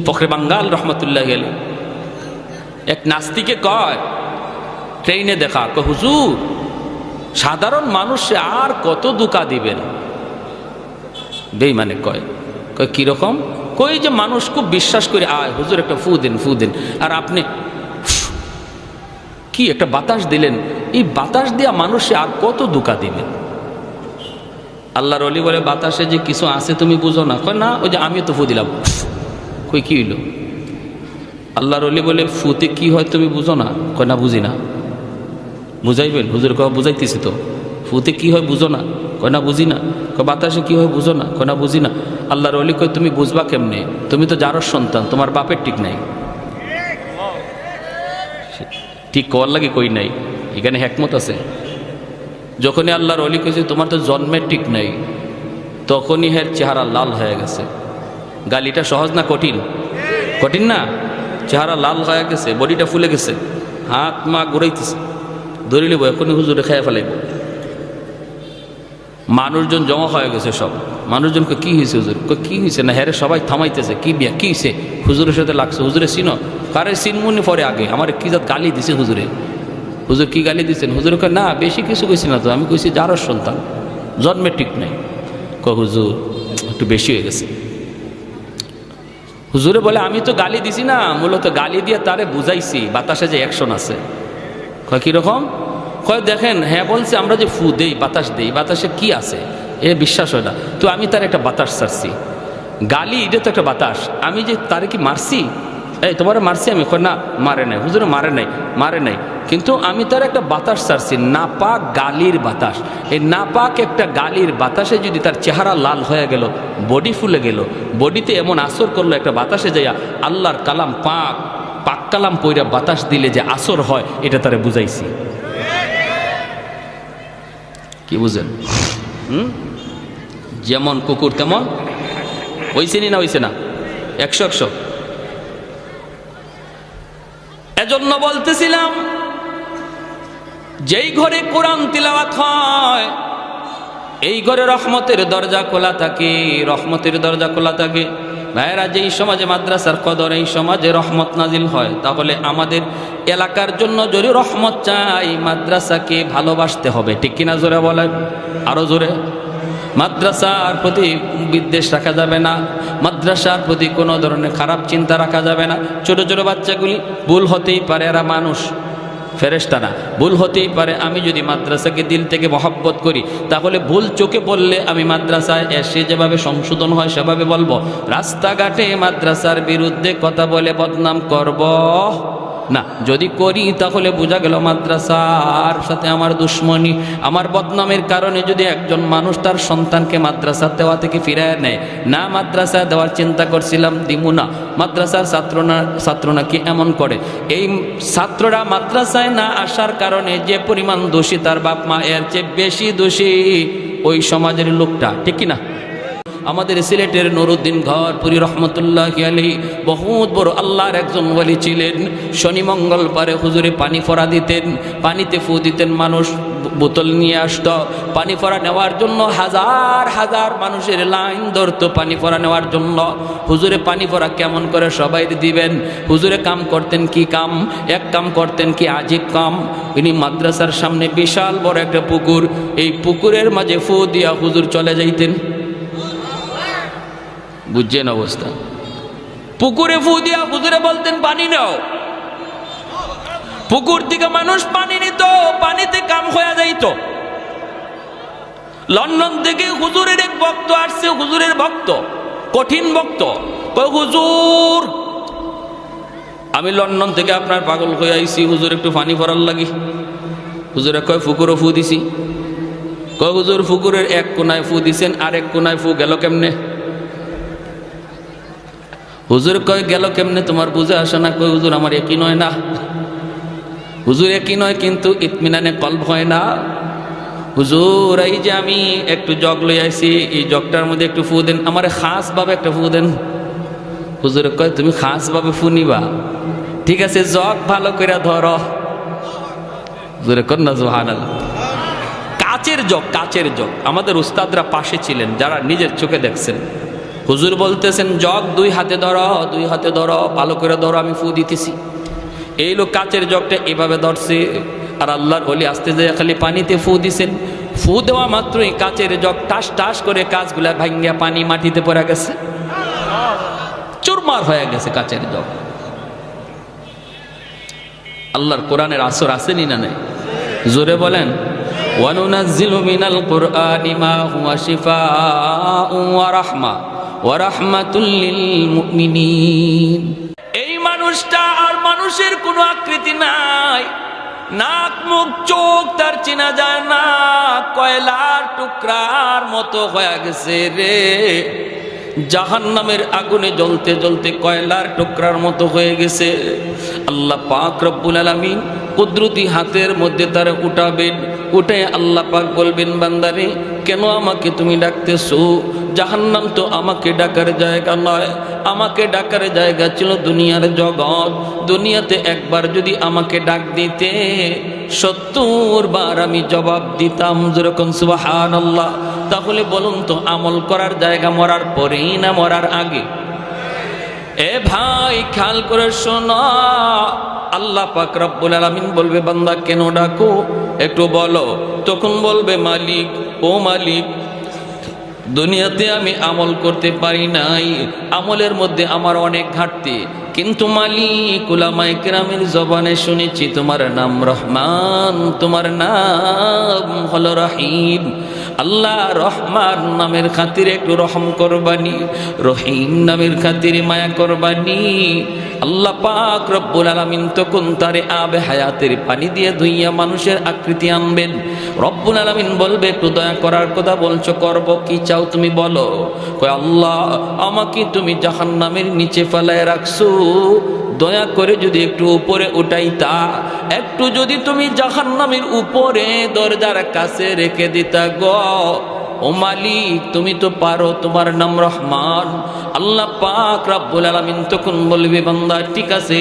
ফখরে বাঙ্গাল রহমতুল্লাহ আলাইহি এক নাস্তিকে কয়, ট্রেনে দেখা, কয় হুজুর সাধারণ মানুষে আর কত ধোঁকা দিবেন? বেঈমানে কয় কিরকম? কই যে মানুষ খুব বিশ্বাস করে আয় হুজুর একটা ফু দিন, আর আপনি কি একটা বাতাস দিলেন, এই বাতাস দিয়া মানুষে আর কত ধোঁকা দিবেন? আল্লাহর ওলি বলে, বাতাসে যে কিছু আছে তুমি বুঝো না? কয় না, ওই যে আমিও তো ফু দিলাম। কই কি হইল? আল্লাহর ওলি বলে, ফুতে কি হয় তুমি বুঝো না? কয় না, বুঝি না। বুঝাইবেন? হুজুর কয় বুঝাইতেছি তো। ফুতে কি হয় বুঝো না? কয় না, বুঝি না। কয় বাতাসে কি হয় বুঝো না? কয় না, বুঝি না। আল্লাহর ওলি কয়, তুমি বুঝবা কেমনে? তুমি তো যারর সন্তান, তোমার বাপের ঠিক নাই। ঠিক কওয়ার লাগে কই নাই, এখানে হেকমত আছে। যখনই আল্লাহর ওলি কইছে তোমার তো জন্মের ঠিক নাই, তখনই হের চেহারা লাল হয়ে গেছে। গালিটা সহজ না কঠিন? কঠিন না? চেহারা লাল হয়ে গেছে, বডিটা ফুলে গেছে, হাত মা ঘুরাইতেছে, ধরে লিব এখনই হুজুরে খেয়ে ফেলাইব। মানুষজন জমা হয়ে গেছে সব। মানুষজনকে কি হয়েছে হুজুর? কি হয়েছে না? হ্যাঁ সবাই থামাইতেছে, কি বিয়া কি হয়েছে? হুজুরের সাথে লাগছে। হুজুরে চিনো? কারে চিনমুনি পরে আগে আমার কি জাত গালি দিছে হুজুরে। হুজুর কি গালি দিচ্ছেন? হুজুরে কয় না বেশি কিছু কইছি না তো, আমি কইছি যারও সন্তান, জন্মের ঠিক নাই। কয় হুজুর একটু বেশি হয়ে গেছে। হুজুরে বলে, আমি তো গালি দিছি না, মূলত গালি দিয়ে তারে বুঝাইছি বাতাসে যে অ্যাকশন আছে। কয় কিরকম? কয় দেখেন, হ্যাঁ বলছে আমরা যে ফু দেই, বাতাস দেই, বাতাসে কি আছে এ বিশ্বাস হয় না, তো আমি তার একটা বাতাস ছাড়ছি। গালি এটা তো একটা বাতাস, আমি যে তারে কি মারছি? এই তোমার মারছি আমি? কয় না, মারে নাই। হুজুরে মারে নাই, কিন্তু আমি তার একটা বাতাস ছাড়ছি, নাপাক গালির বাতাস। এই নাপাক একটা গালির বাতাসে যদি তার চেহারা লাল হয়ে গেল, বডি ফুলে গেল, বডিতে এমন আসর করলো একটা বাতাসে যাইয়া, আল্লাহর কালাম পাক কালাম পইরা বাতাস দিলে যে আসর হয়, এটা তারে বুঝাইছি। কি বুঝেন? যেমন কুকুর তেমন হইছে না? হইছে না? 100 এজন্য বলতেছিলাম, যেই ঘরে কোরআন তিলাওয়াত হয় এই ঘরে রহমতের দরজা খোলা থাকে, রহমতের দরজা খোলা থাকে। ভাইয়েরা, যেই সমাজে মাদ্রাসার কদর, এই সমাজে রহমত নাজিল হয়, তাহলে আমাদের এলাকার জন্য যদি রহমত চাই, মাদ্রাসাকে ভালোবাসতে হবে। ঠিক কিনা? জোরে বলেন, আরো জোরে। মাদ্রাসার প্রতি বিদ্বেষ রাখা যাবে না, মাদ্রাসার প্রতি কোনো ধরনের খারাপ চিন্তা রাখা যাবে না। ছোট ছোট বাচ্চাগুলি ভুল হতেই পারে, এরা মানুষ, ফেরেশতা না, ভুল হতেই পারে। আমি যদি মাদ্রাসাকে দিল থেকে মহব্বত করি, তাহলে ভুল চোখে বললে আমি মাদ্রাসায় এসে যেভাবে সংশোধন হয় সেভাবে বলবো। রাস্তাঘাটে মাদ্রাসার বিরুদ্ধে কথা বলে বদনাম করব না। যদি করি তাহলে বোঝা গেল মাদ্রাসার সাথে আমার দুশ্মনী। আমার বদনামের কারণে যদি একজন মানুষ তার সন্তানকে মাদ্রাসা দেওয়া থেকে ফিরায় নেয়, না মাদ্রাসা দেওয়ার চিন্তা করছিলাম, দিমু না, মাদ্রাসার ছাত্র নাকি এমন করে, এই ছাত্ররা মাদ্রাসায় না আসার কারণে যে পরিমাণ দোষী তার বাপ মা, এর চেয়ে বেশি দোষী ওই সমাজের লোকটা। ঠিক কিনা? আমাদের সিলেটের নুরুদ্দিন ঘরপুরি রহমতুল্লাহি আলাইহি বহুত বড় আল্লাহর একজন ওলি ছিলেন। শনি মঙ্গলবারে হুজুরে পানি ফোড়া দিতেন, পানিতে ফু দিতেন, মানুষ বোতল নিয়ে আসতো, পানি ফোড়া নেওয়ার জন্য হাজার হাজার মানুষের লাইন ধরতো পানি ফোড়া নেওয়ার জন্য। হুজুরে পানি ফোড়া কেমন করে সবাই দিবেন? হুজুরে কাম করতেন কি কাম? এক কাম করতেন কি আজীব কাম। ইনি মাদ্রাসার সামনে বিশাল বড় একটা পুকুর, এই পুকুরের মাঝে ফু দিয়া হুজুর চলে যাইতেন। বুঝছেন অবস্থা? পুকুরে ফু দিয়া হুজুরে বলতেন পানি নাও। পুকুর থেকে মানুষ পানি নিত, পানিতে কাম হয়ে যাইত। লন্ডন থেকে হুজুরের এক ভক্ত আসছে, হুজুরের ভক্ত, কঠিন ভক্ত। কয় হুজুর আমি লন্ডন থেকে আপনার পাগল হয়ে আইছি, হুজুর একটু পানি ভরার লাগি। হুজুরে কয় পুকুরও ফু দিছি। কয় হুজুর পুকুরের এক কোনায় ফু দিছেন, আর এক কোনায় ফু গেল কেমনে? হুজুর কয় গেল কেমনে তোমার বুঝে আসে না? কয় হুজুর আমার একই নয় না। হুজুর একই নয়, কিন্তু ইতমিনানে কলব হয় না। হুজুর এই যে আমি একটু জগ লই আইছি, এই জগটার মধ্যে একটু ফু দেন, আমার খাস ভাবে একটা ফু দেন। হুজুর কয় তুমি খাস ভাবে ফু নিবা? ঠিক আছে, জগ ভালো করে ধরো। হুজুরে কন না সুবহানাল্লাহ। কাচের জগ, কাচের জগ। আমাদের উস্তাদরা পাশে ছিলেন, যারা নিজের চোখে দেখছেন। হুজুর বলতেছেন জগ দুই হাতে ধরো, দুই হাতে ধরো, ভালো করে ধরো, আমি ফু দিতেছি। এই লোক কাচের জগটা এভাবে ধরছে, আর আল্লাহর ওলি আস্তে যায় খালি পানিতে ফু দিছেন। ফু দেওয়া মাত্রই কাচের জগ টাস টাস করে কাচগুলা ভাঙ্গিয়া পানি মাটিতে পড়ে গেছে, চুরমার হয়ে গেছে কাচের জগ। আল্লাহর কোরআনের আসর আসেনি না নাই? জোরে বলেন। ওয়ানুনাজ্জিলু মিনাল কুরআনি মা হুয়া শিফাউন ওয়া রাহমা ওয়া রাহমাতুল লিল মুমিনিন। এই মানুষটা আর মানুষের কোনো আকৃতি নাই, নাক মুখ চোখ তার চেনা যায় না, কয়লার টুকরার মতো হয়ে গেছে রে। জাহান্নামের আগুনে জ্বলতে জ্বলতে কয়লার টুকরার মতো হয়ে গেছে। আল্লাহ পাক রব্বুল আলামিন কুদরতি হাতের মধ্যে তারা উঠাবেন, উঠে আল্লাহ পাক বলবেন, বান্দারে কেন আমাকে তুমি ডাকতেছো? জাহান্নাম তো আমাকে ডাকার জায়গা নয়, আমাকে ডাকার জায়গা ছিল দুনিয়ার জগৎ। দুনিয়াতে একবার যদি আমাকে ডাক দিতে ৭০ বার আমি জবাব দিতাম। যেরকম সুবহানাল্লাহ। তাহলে বলুন তো, আমল করার জায়গা মরার পরেই না মরার আগে? এ ভাই খেয়াল করে শোনো, আল্লাহ পাক রব্বুল আলামিন বলবে, বান্দা কেন ডাকো একটু বলো। তখন বলবে, মালিক, ও মালিক, দুনিয়াতে আমি আমল করতে পারি নাই, আমলের মধ্যে আমার অনেক ঘাটতি, কিন্তু মালিক উলামায়ে কেরামের জবানে শুনেছি তোমার নাম রহমান, তোমার নাম হলো রহিম। আল্লাহ রহমান নামের খাতিরে একটু রহম করবানি, রহিম নামের খাতিরে মায়া করবানি। আল্লাহ পাক রব্বুল আলামিন তখন তারে আবে হায়াতের পানি দিয়ে ধুইয়া মানুষের আকৃতি আনবেন। রব্বুল আলামিন বলবে, একটু দয়া করার কথা বলছো, করব, কি চাও তুমি বলো। কয়, আল্লাহ আমাকে তুমি জাহান্নামের নিচে ফেলায় রাখছো, দয়া করে যদি একটু উপরে উঠাইতা, একটু যদি তুমি জাহান্নামের উপরে দরজার কাছে রেখে দিতা গো। ও মালিক তুমি তো পারো, তোমার নাম রহমান। আল্লাহ পাক রব্বুল আলামিন তখন বলবে, বান্দা ঠিক আছে,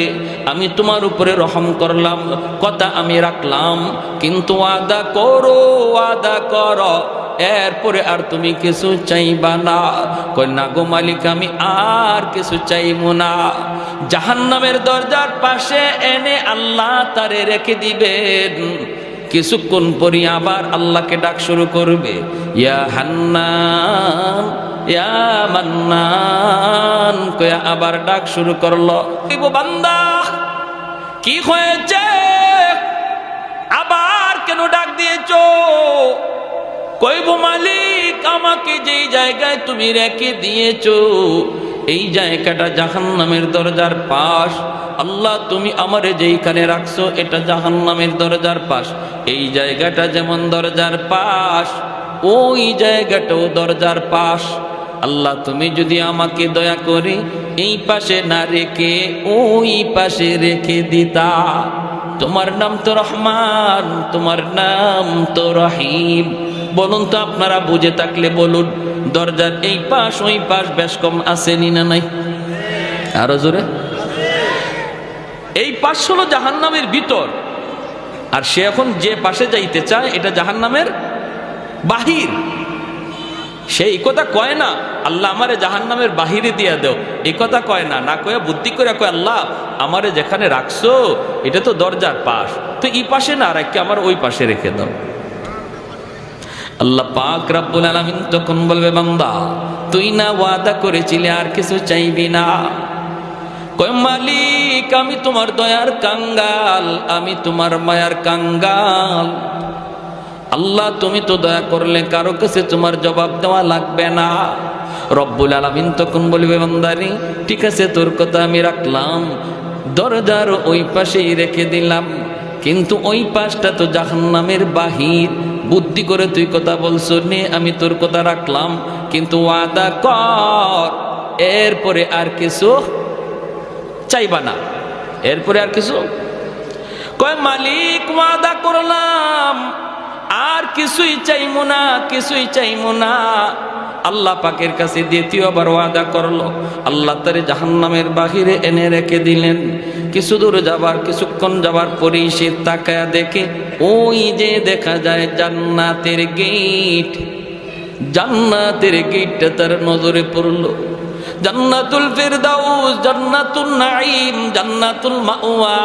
আমি তোমার উপরে রহম করলাম, কথা আমি রাখলাম, কিন্তু ওয়াদা করো, ওয়াদা করো এরপরে আর তুমি কিছু চাইবা না। কই না গো মালিক, আমি আর কিছু চাইবো না। জাহান্নামের দরজার পাশে এনে আল্লাহ তারে রেখে দিবেন। কিছুক্ষণ পরে আবার আল্লাহকে ডাক শুরু করবে, ইয়া হান্নান, ইয়া মান্নান কয়া আবার ডাক শুরু করলো। বান্দা কি হয়েছে, আবার কেন ডাক দিয়েছো? কইব, মালিক আমাকে যেই জায়গায় তুমি রেখে দিয়েছো এই জায়গাটা জাহান্নামের দরজার পাশ। আল্লাহ তুমি আমারে যেইখানে রাখছো এটা জাহান্নামের দরজার পাশ। এই জায়গাটা যেমন দরজার পাশ, ওই জায়গাটাও দরজার পাশ। আল্লাহ তুমি যদি আমাকে দয়া করে এই পাশে না রেখে ওই পাশে রেখে দিতা। তোমার নাম তো রহমান, তোমার নাম তো রহিম। বলুন তো, আপনারা বুঝে থাকলে বলুন, দরজার এই পাশ ওই পাশ বেশ কম আসেনি না নাই? আরো জোরে। এই পাশ হলো জাহান্নামের ভিতর, আর সে এখন যে পাশে যাইতে চায় এটা জাহান্নামের বাহির। সেই কথা কয় না আল্লাহ আমারে জাহান্নামের বাহিরে দিয়া দেও, এই কথা কয় না, না কয়ে বুদ্ধি করে কয়, আল্লাহ আমারে যেখানে রাখছো এটা তো দরজার পাশ, তো এই পাশে না রাখকে আমার ওই পাশে রেখে দাও। আল্লাহ পাক রব্বুল আলামিন তখন বলবে, বান্দা তুই না ওয়াদা করেছিলি আর কিছু চাইবি না? কয়, মালিক আমি তোমার দয়ার কাঙ্গাল, আমি তোমার মায়ার কাঙ্গাল। আল্লাহ তুমি তো দয়া করলে কারো কাছে তোমার জবাব দেওয়া লাগবে না। রব্বুল আলামিন তখন বলবে, বান্দারে ঠিক আছে তোর কথা আমি রাখলাম, দরজার ওই পাশেই রেখে দিলাম, কিন্তু ওই পাশটা তো জাহান্নামের বাহির। বুদ্ধি করে তুই কথা বলছো নে, আমি তোর কথা রাখলাম, কিন্তু ওয়াদা কর এরপরে আর কিছু চাইবা না, এরপরে আর কিছু। কয়, মালিক ওয়াদা করলাম আর কিছুই চাইমু না, কিছুই চাইমু না। আল্লাহ পাকের কাছে দ্বিতীয়বার ওয়াদা করলো। আল্লাহ তারে জাহান্নামের বাহিরে এনে রেখে দিলেন। কিছু দূর যাবার, কিছুক্ষণ যাবার পরেই সে তাকায়া দেখে, ওই যে দেখা যায় জান্নাতের গেট। জান্নাতের গেটটা তার নজরে পড়লো। জান্নাতুল ফিরদাউস, জান্নাতুন নাঈম, জান্নাতুল মাওয়া।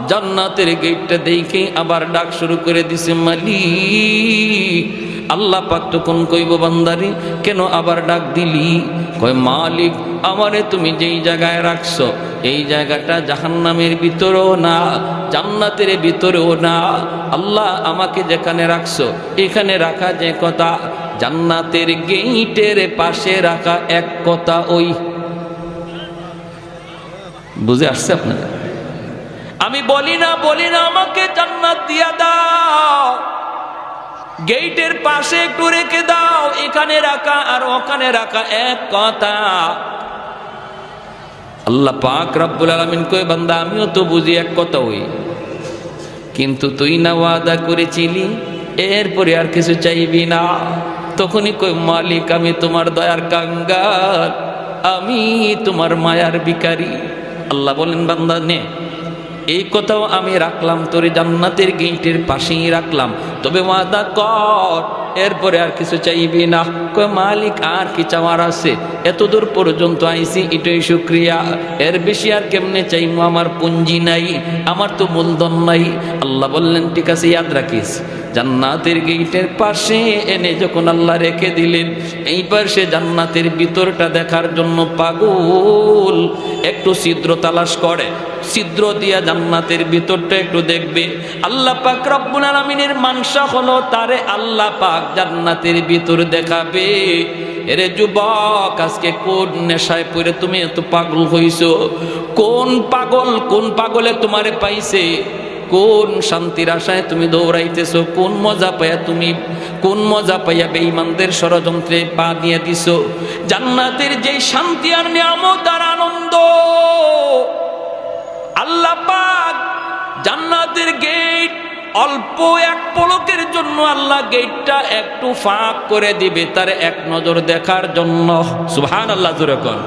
জান্নাতের গেটটা দেখে আবার ডাক শুরু করে দিছে, মালিক। আল্লাহ পাক তখন কইব, বান্দারে কেন আবার ডাক দিলি? কয়, মালিক আমারে তুমি যেই জায়গায় রাখছো এই জায়গাটা জাহান্নামের ভিতরেও না, জান্নাতের ভিতরেও না। আল্লাহ আমাকে যেখানে রাখছো এখানে রাখা যে কথা, জান্নাতের গেইটের পাশে রাখা এক কথা। ওই বুঝে আসছে আপনাদের? আমি বলি না আমাকে জান্নাত দিয়া দাও, গেইটের পাশে একটু রেখে দাও, এখানে রাখা আর ওখানে রাখা এক কথা। আল্লাহ পাক রব্বুল আলামিন কই, বান্দা আমিও তো বুঝি এক কথা ওই, কিন্তু তুই না ওয়াদা করেছিলি এরপরে আর কিছু চাইবি না। তখনই কই, মালিক আমি তোমার দয়ার কাঙ্গাল, আমি তোমার মায়ার ভিখারি। আল্লাহ বলেন, বান্দা নে, এই কথাও আমি রাখলাম, তোর জান্নাতের গেটের পাশেই রাখলাম, তবে ওয়াদা কর এরপরে আর কিছু চাইবি না। কয়, মালিক আর কি চাওয়ার আছে? এতদূর পর্যন্ত আইছি, এটাই শুকরিয়া, এর বেশি আর কেমনে চাইমু? আমার পুঞ্জি নাই, আমার তো মূলধন নাই। আল্লাহ বললেন, ঠিক আছে, ইয়াদ রাখিস, জান্নাতের গেটের পাশে এনে যখন আল্লাহ রেখে দিলেন, এইবার সে জান্নাতের ভিতরটা দেখার জন্য পাগল, একটু ছিদ্র তালাশ করে, ছিদ্র দিয়া জান্নাতের ভিতরটা একটু দেখবে। আল্লাহ পাক রব্বুল আলামিনের মানসা হলো তারে আল্লাহ পাক জান্নাতের ভিতর দেখাবে। এরে যুবক, আজকে কোন নেশায় পড়ে তুমি এত পাগল হইছো? কোন পাগলে তোমারে পাইছে? কোন শান্তির আশায় তুমি দৌড়াইতেছো? কোন মজা পাইয়া বেঈমানদের ষড়যন্ত্রে পা দিয়ে দিছো? জান্নাতের যে শান্তি আর নিয়ামত আর আনন্দ, আল্লাহ পাক জান্নাতের গেট অল্প এক পলকের জন্য আল্লাহ গেটটা একটু ফাঁক করে দিবে তার এক নজর দেখার জন্য। সুবহানাল্লাহ, জোরে কোন।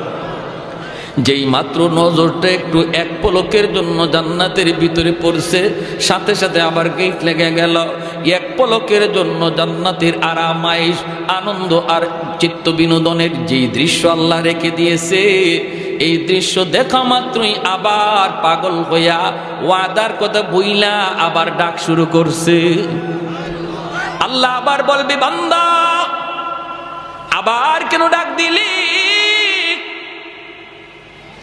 যেই মাত্র নজরটা একটু এক পলকের জন্য জান্নাতের ভিতরে পড়ছে, সাথে সাথে আবার গেট লেগে গেল। এক পলকের জন্য জান্নাতের আরামাইশ, আনন্দ আর চিত্ত বিনোদনের যেই দৃশ্য আল্লাহ রেখে দিয়েছে, এই দৃশ্য দেখা মাত্রই আবার পাগল হইয়া ওয়াদার কথা বইলা আবার ডাক শুরু করছে। আল্লাহ আবার বলবে, বান্দা আবার কেন ডাক দিলি?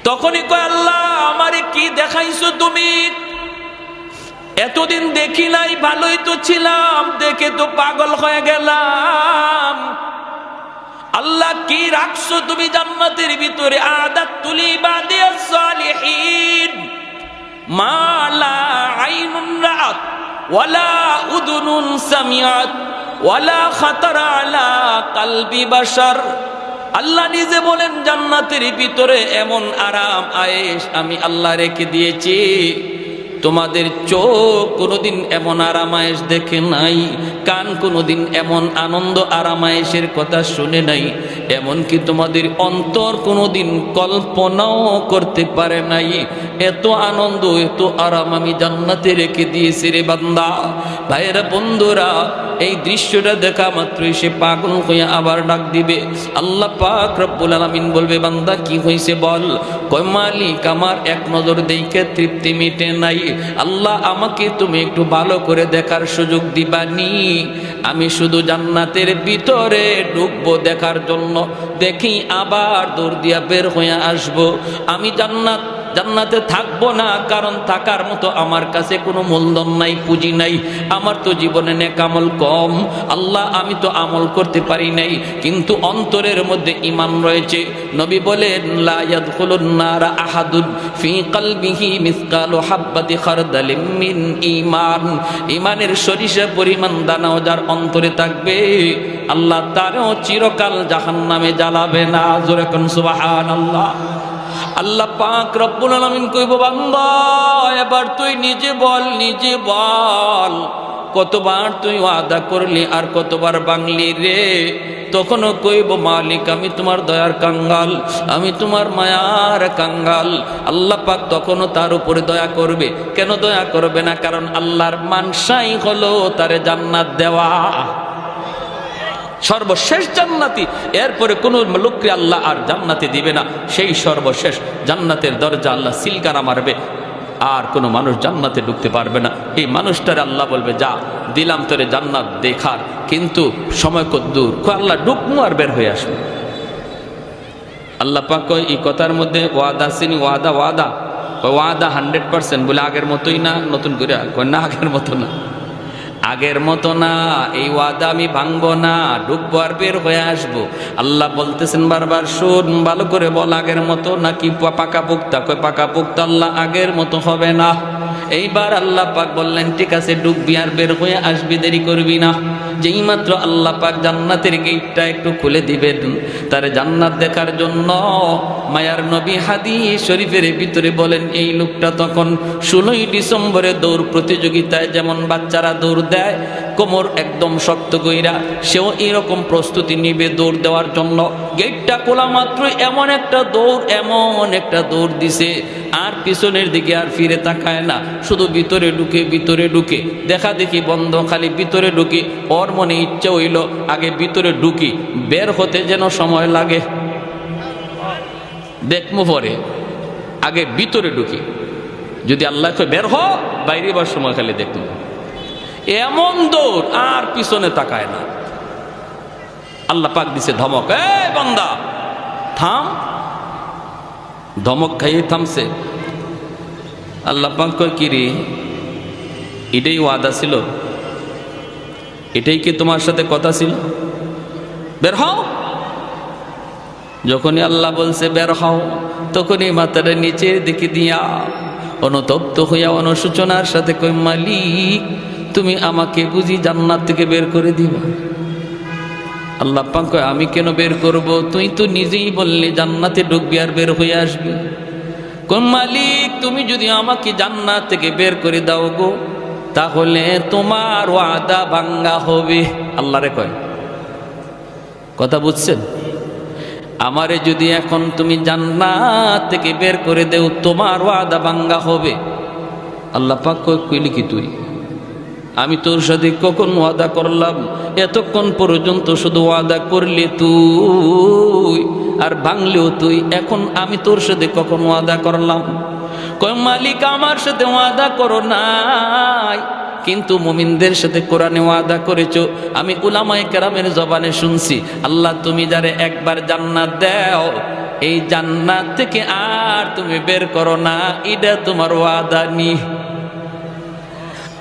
তখনই কয়, আল্লাহ আমারে কি দেখাইছো তুমি? এতদিন দেখি নাই, ভালোই তো ছিলাম, দেখে তো পাগল হয়ে গেলাম। আল্লাহ কি রাখছো তুমি জান্নাতের ভিতরে? আদাতুল ইবাদিয়াস সালিহিন মা লা আইনুন রাআত ওয়ালা উযুনুন সামিআত ওয়ালা খাতারা আলা কলবি বাশার। আল্লাহ নিজে বলেন, জান্নাতের ভিতরে এমন আরাম আয়েশ আমি আল্লাহ রেখে দিয়েছি, তোমাদের চোখ কোনোদিন এমন আরামায়েশ দেখে নাই, কান কোনোদিন এমন আনন্দ আরামায়েশের কথা শুনে নাই, এমনকি তোমাদের অন্তর কোনোদিন কল্পনাও করতে পারে নাই। এত আনন্দ, এত আরাম আমি জান্নাতে রেখে দিয়েছি রে বান্দা। ভাইয়েরা, বন্ধুরা, এই দৃশ্যটা দেখা মাত্রই সে পাগল হয়ে আবার ডাক দিবে। আল্লাহ পাক রব্বুল আলামিন বলবে, বান্দা কি হয়েছে বল? কয়, মালিক আমার এক নজর দেখে তৃপ্তি মিটে নাই, আল্লাহ আমাকে তুমি একটু ভালো করে দেখার সুযোগ দিবানি? আমি শুধু জান্নাতের ভিতরে ঢুকবো দেখার জন্য, দেখি আবার দৌড় দিয়া বের হয়ে আসবো। আমি জান্নাতে থাকবো না, কারণ থাকার মতো আমার কাছে কোনো মূলধন নাই, পুঁজি নাই, আমার তো জীবনে নেক আমল কম। আল্লাহ আমি তো আমল করতে পারি নাই, কিন্তু অন্তরের মধ্যে ঈমান রয়েছে। নবী বলেন, লা ইয়াদখুলুন নারা আহাদুন ফি কলবিহি মিসকালু হাববাতি খারদালিম মিন ঈমান। ঈমানের সরিষা পরিমাণ দানাও যার অন্তরে থাকবে, আল্লাহ তারও চিরকাল জাহান্নামে জ্বালাবে না। জোরে কোন সুবহানাল্লাহ। আল্লাহ পাক রব্বুল আলামিন কইব, বান্দা এবার তুই নিজে বল কতবার তুই ওয়াদা করলি আর কতবার ভাঙলি রে? তখনও কইব, মালিক আমি তোমার দয়ার কাঙ্গাল, আমি তোমার মায়ার কাঙ্গাল। আল্লাহ পাক তখনও তার উপরে দয়া করবে। কেন দয়া করবে না? কারণ আল্লাহর মানসাই হলো তারে জান্নাত দেওয়া। সর্বশেষ জান্নাতি, এরপরে কোন লোককে আল্লাহ আর জান্নাতে দিবে না। সেই সর্বশেষ জান্নাতের দরজা আল্লাহ সিলগানা মারবে, আর কোনো মানুষ জান্নাতে ঢুকতে পারবে না। এই মানুষটার আল্লাহ বলবে, যা দিলাম তোরে জান্নাত দেখার, কিন্তু সময় কত দূর, আল্লাহ ঢুকমু আর বের হয়ে আসবে। আল্লাহ পাক এই কথার মধ্যে ওয়াদা সিনি, ওয়াদা ওয়াদা ওয়াদা 100% বলে আগের মতোই না, নতুন করে না, আগের মতো না, আগের মতো না, এই ওয়াদা আমি ভাঙবো না, ঢুকবো আর বের হয়ে আসবো। আল্লাহ বলতেছেন বারবার, শোন ভালো করে বল, আগের মতো নাকি পাকা পোক্তা? কয় পাকা পোক্তা। আল্লাহ আগের মতো হবে না। এইবার আল্লাহ পাক বললেন, ঠিক আছে ঢুকবি আর বের হয়ে আসবি, দেরি করবি না। যেই মাত্র আল্লাহ পাক জান্নাতের গেটটা একটু খুলে দিবেন তার জান্নাত দেখার জন্য, মায়ার নবী হাদিস শরীফের ভিতরে বলেন, এই লোকটা তখন 16ই ডিসেম্বরে দৌড় প্রতিযোগিতায় যেমন বাচ্চারা দৌড় দেয় কোমর একদম শক্ত কইরা, সেও এরকম প্রস্তুতি নিবে দৌড় দেওয়ার জন্য। গেটটা খোলা মাত্র এমন একটা দৌড় দিছে, আর পিছনের দিকে আর ফিরে তাকায় না, শুধু ভিতরে ঢুকে দেখা দেখি বন্ধ, খালি ভিতরে ঢুকি। ওর মনে ইচ্ছা হইল আগে ভিতরে ঢুকি, বের হতে যেন সময় লাগে, দেখমু পরে, আগে ভিতরে ঢুকি, যদি আল্লাহ বের হ বাইরে বার সময় খালি দেখমু। এমন দৌড়, আর পিছনে তাকায় না। আল্লাহ পাক দিছে ধমক, এই বান্দা থাম। ধমক খাইয়ে থামছে। আল্লাহ পাক কয়, কি রে, এটাই ওয়াদা ছিল? এটাই কি তোমার সাথে কথা ছিল? বের হও। যখনই আল্লাহ বলছে বের হও, তখনই মাথাটা নিচের দিকে দিয়া অনুতপ্ত হইয়া অনুশোচনার সাথে কই, মালিক তুমি আমাকে বুঝি জান্নাত থেকে বের করে দিবা? আল্লাহ পাক কয়, আমি কেন বের করব? তুই তো নিজেই বললি জান্নাতে ঢুকবি আর বের হয়ে আসবি। কোন মালিক, তুমি যদি আমাকে জান্নাত থেকে বের করে দাও গো, তাহলে তোমার ওয়াদা ভাঙ্গা হবে। আল্লাহরে কয়, কথা বুঝছেন? আমারে যদি এখন তুমি জান্নাত থেকে বের করে দেও, তোমার ওয়াদা ভাঙ্গা হবে। আল্লাহ পাক কইলি কি তুই? আমি তোর সাথে কখন ওয়াদা করলাম? এতক্ষণ পর্যন্ত শুধু ওয়াদা করলি তুই, আর ভাঙলেও তুই। এখন আমি তোর সাথে কখন ওয়াদা করলাম? কয় মালিক, আমার সাথে ওয়াদা করো নাই, কিন্তু মুমিনদের সাথে কোরআনে ওয়াদা করেছো। আমি উলামায়ে কেরামের জবানে শুনছি, আল্লাহ তুমি যারে একবার জান্নাত দাও, এই জান্নাত থেকে আর তুমি বের করো না, এটা তোমার ওয়াদা নি।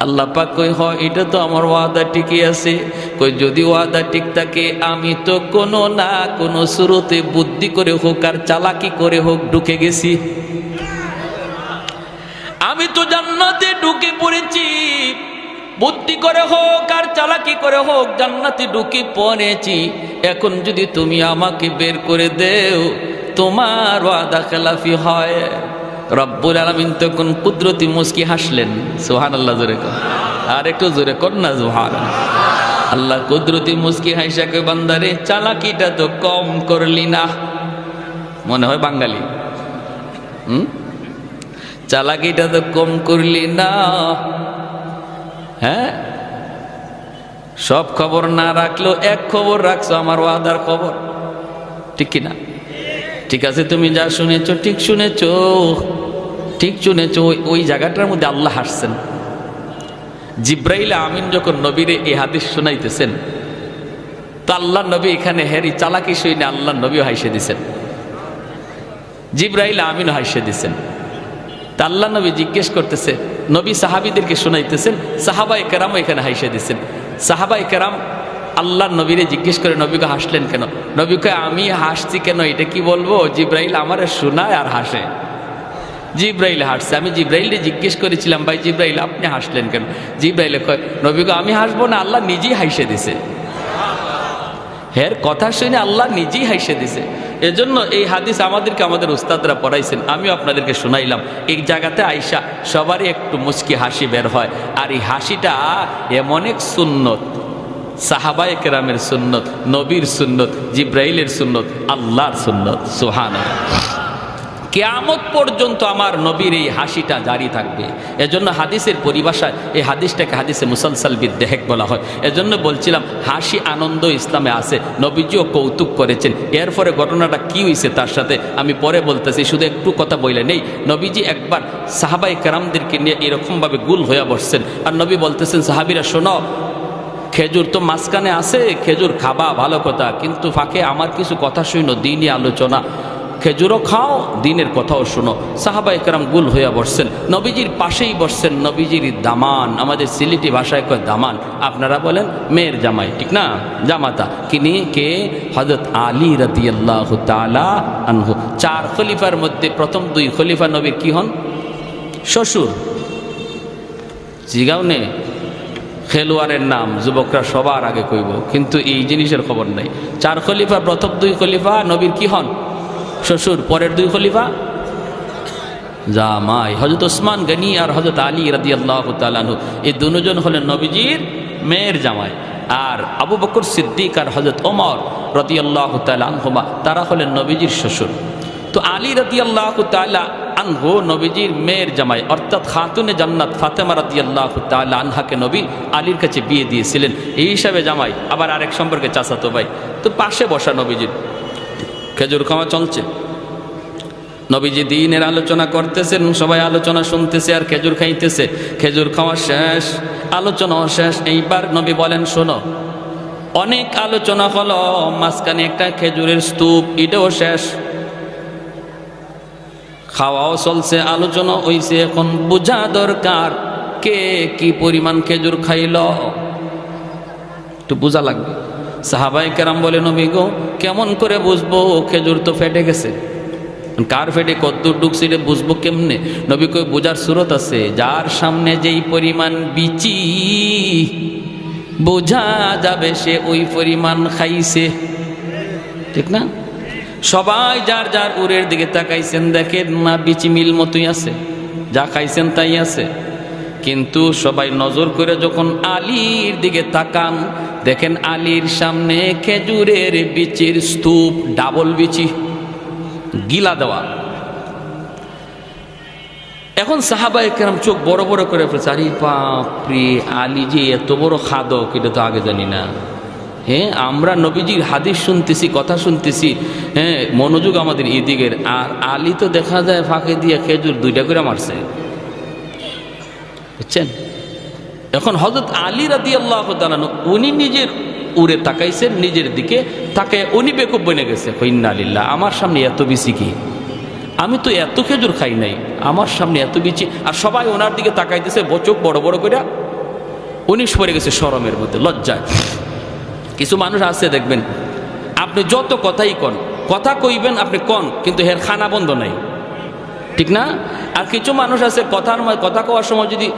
আল্লাহ পাক কই, হয় এটা তো আমার ওয়াদা ঠিকই আছে। কই যদি ওয়াদা ঠিক থাকে, আমি তো কোনো না কোনো শুরুতে বুদ্ধি করে হোক আর চালাকি করে হোক ঢুকে গেছি। আমি তো জান্নাতে ঢুকে পড়েছি, বুদ্ধি করে হোক আর চালাকি করে হোক জান্নাতে ঢুকে পড়েছি। এখন যদি তুমি আমাকে বের করে দেও, তোমার ওয়াদা খেলাফি হয়। রব্বুল আলামিন তখন কুদরতি মুস্কি হাসলেন। সুবহানাল্লাহ, জোরে কর, আর একটু জোরে কর না সুবহানাল্লাহ। আল্লাহ কুদরতি মুস্কি হাসা কই, বান্দারে চালাকিটা তো কম করলি না। মনে হয় বাঙালি, চালাকিটা তো কম করলি না। হ্যাঁ, সব খবর না রাখলেও এক খবর রাখছো, আমার ওয়াদার খবর, ঠিক কিনা? ঠিক আছে, তুমি যা শুনেছো ঠিক শুনেছো, ঠিক শুনেছো। ওই জায়গাটার মধ্যে আল্লাহ হাসছেন। জিব্রাইল আমিন যখন নবীরে এই হাদিস শোনাইতেছেন, তো আল্লাহ নবী এখানে হেরি চালাকি শুনে আল্লাহ নবীও হাসে দিছেন, জিব্রাইল আমিনও হাসে দিছেন। তা আল্লাহ নবী জিজ্ঞেস করতেছে, নবী সাহাবীদেরকে শোনাইতেছেন, সাহাবায়ে কেরামও এখানে হাসে দিছেন। সাহাবায়ে কেরাম আল্লাহ নবীরে জিজ্ঞেস করে, নবীকে হাসলেন কেন? নবীকে আমি হাসছি কেন এটা কি বলবো? জিব্রাইল আমারে শোনায় আর হাসে। জিব্রাইল হাসছে। আমি জিব্রাইলকে জিজ্ঞেস করেছিলাম, ভাই জিব্রাইল আপনি হাসলেন কেন? জিব্রাইল কয়, নবীকে আমি হাসবো না, আল্লাহ নিজেই হাসে দিছে। হের কথা শুনে আল্লাহ নিজেই হাসে দিছে। এজন্য এই হাদিস আমাদেরকে আমাদের উস্তাদরা পড়াইছেন, আমিও আপনাদেরকে শোনাইলাম। এই জায়গাতে আইসা সবারই একটু মুচকি হাসি বের হয়। আর এই হাসিটা এমন এক সুন্নত, সাহাবায়ে কেরামের সুন্নত, নবীর সুন্নত, জিব্রাইলের সুন্নত, আল্লাহর সুন্নত। সুবহানাল্লাহ। কিয়ামত পর্যন্ত আমার নবীর এই হাসিটা জারি থাকবে। এজন্য হাদিসের পরিভাষায় এই হাদিসটাকে হাদিসে মুসালসাল বিদ্দেহেক বলা হয়। এজন্য বলছিলাম হাসি আনন্দ ইসলামে আছে, নবীজিও কৌতুক করেছেন। এরপরে ঘটনাটা কি হয়েছে তার সাথে আমি পরে বলতেছি, শুধু একটু কথা বলে নেই। নবীজি একবার সাহাবাই কেরামদেরকে নিয়ে এরকমভাবে গুল হয়ে বসছেন, আর নবী বলতেছেন, সাহাবিরা শোনো, খেজুর তো মাঝখানে আছে, খেজুর খাবা ভালো কথা, কিন্তু ফাঁকে আমার কিছু কথা শুনো, দিনই আলোচনা, খেজুরও খাও, দিনের কথাও শোনো। সাহাবা একরাম গুল হইয়া বসছেন, নবীজির পাশেই বসছেন নবীজির দামান, আমাদের সিলেটি ভাষায় কয় দামান, আপনারা বলেন মেয়ের জামাই, ঠিক না, জামাতা। কিনি কে? হযরত আলী রাদিয়াল্লাহু তাআলা আনহু। 4 খলিফার মধ্যে প্রথম 2 খলিফা নবীর কি হন? শ্বশুর। জিগাও নে, খেলোয়াড়ের নাম যুবকরা সবার আগে কইব, কিন্তু এই জিনিসের খবর নাই। 4 খলিফা, প্রথম 2 খলিফা নবীর কি হন? শ্বশুর। পরের 2 খলিফা জামাই, হযরত ওসমান গনি আর হযরত আলী রাদিয়াল্লাহু তাআলা আনহু। এই দুজন হলেন নবীজির মেয়ের জামাই। আর আবু বকর সিদ্দিক আর হযরত ওমর রাদিয়াল্লাহু তাআলা আনহুমা, তারা হলেন নবীজির শ্বশুর। তো আলী রাদিয়াল্লাহু তাআলা আনহু নবীজির মেয়ের জামাই, অর্থাৎ খাতুনে জান্নাত ফাতেমা রাদিয়াল্লাহু তাআলা আনহাকে নবী আলীর কাছে বিয়ে দিয়েছিলেন, এই হিসাবে জামাই। আবার আরেক সম্পর্কে চাচাতো ভাই। তো পাশে বসা নবীজির, খেজুর খাওয়া চলছে, নবীজি দ্বীনের আলোচনা করতেছেন, সবাই আলোচনা শুনতেছে আর খেজুর খাইতেছে। খেজুর খাওয়া শেষ, আলোচনাও শেষ। এইবার নবী বলেন, শোনো, অনেক আলোচনা হলো, মাঝখানে একটা খেজুরের স্তূপ, এটাও শেষ। খাওয়াও চলছে, আলোচনা হইছে, এখন বোঝা দরকার কে কি পরিমাণ খেজুর খাইল, একটু বোঝা লাগবে। সাহাবায়ে কেরাম বলে, নবী গো, কেমন করে বুঝবো? খেজুর তো ফেটে গেছে, কার ফেটে কদ্দুর ঢুকছে এটা বুঝবো কেমনে? নবী কই, বোঝার সুরত আছে, যার সামনে যেই পরিমাণ বিচি, বোঝা যাবে সে ওই পরিমাণ খাইছে, ঠিক না? সবাই যার যার উরের দিকে তাকাইছেন, দেখেন না বিচি মিল মতোই আছে, যা খাইছেন তাই আছে। কিন্তু সবাই নজর করে যখন আলীর দিকে তাকান, দেখেন আলীর সামনে খেজুরের বিচির স্তূপ, ডাবল বিচি, গিলা দেওয়া। এখন সাহাবায়ে কেরাম চোখ বড় বড় করে ফেলছে, আরে বাপরে, আলী যে এত বড় খাদক, এটা তো আগে জানি না। হ্যাঁ, আমরা নবীজির হাদিস শুনতেছি, কথা শুনতেছি, হ্যাঁ, মনোযোগ আমাদের এদিকের। আর আলী তো দেখা যায় ফাঁকে দিয়ে খেজুর 2টা করে মারছে, বুঝছেন? এখন হযরত আলী রাদিয়াল্লাহু তাআলা উনি নিজের উড়ে তাকাইছেন, নিজের দিকে তাকায় উনি বেকুব বনে গেছে, ইন্না লিল্লাহ, আমার সামনে এত বিচি কি, আমি তো এত খেজুর খাই নাই, আমার সামনে এত বিচি। আর সবাই ওনার দিকে তাকাইতেছে, চোখ বড় বড় করে, উনি পড়ে গেছে শরমের মধ্যে, লজ্জায়। কিছু মানুষ আছে দেখবেন, আপনি যত কথাই কন, কথা কইবেন আপনি কন, কিন্তু হের খানা বন্ধ নাই, ঠিক না? আর কিছু মানুষ আছে কথা কওয়ার সময় যদি,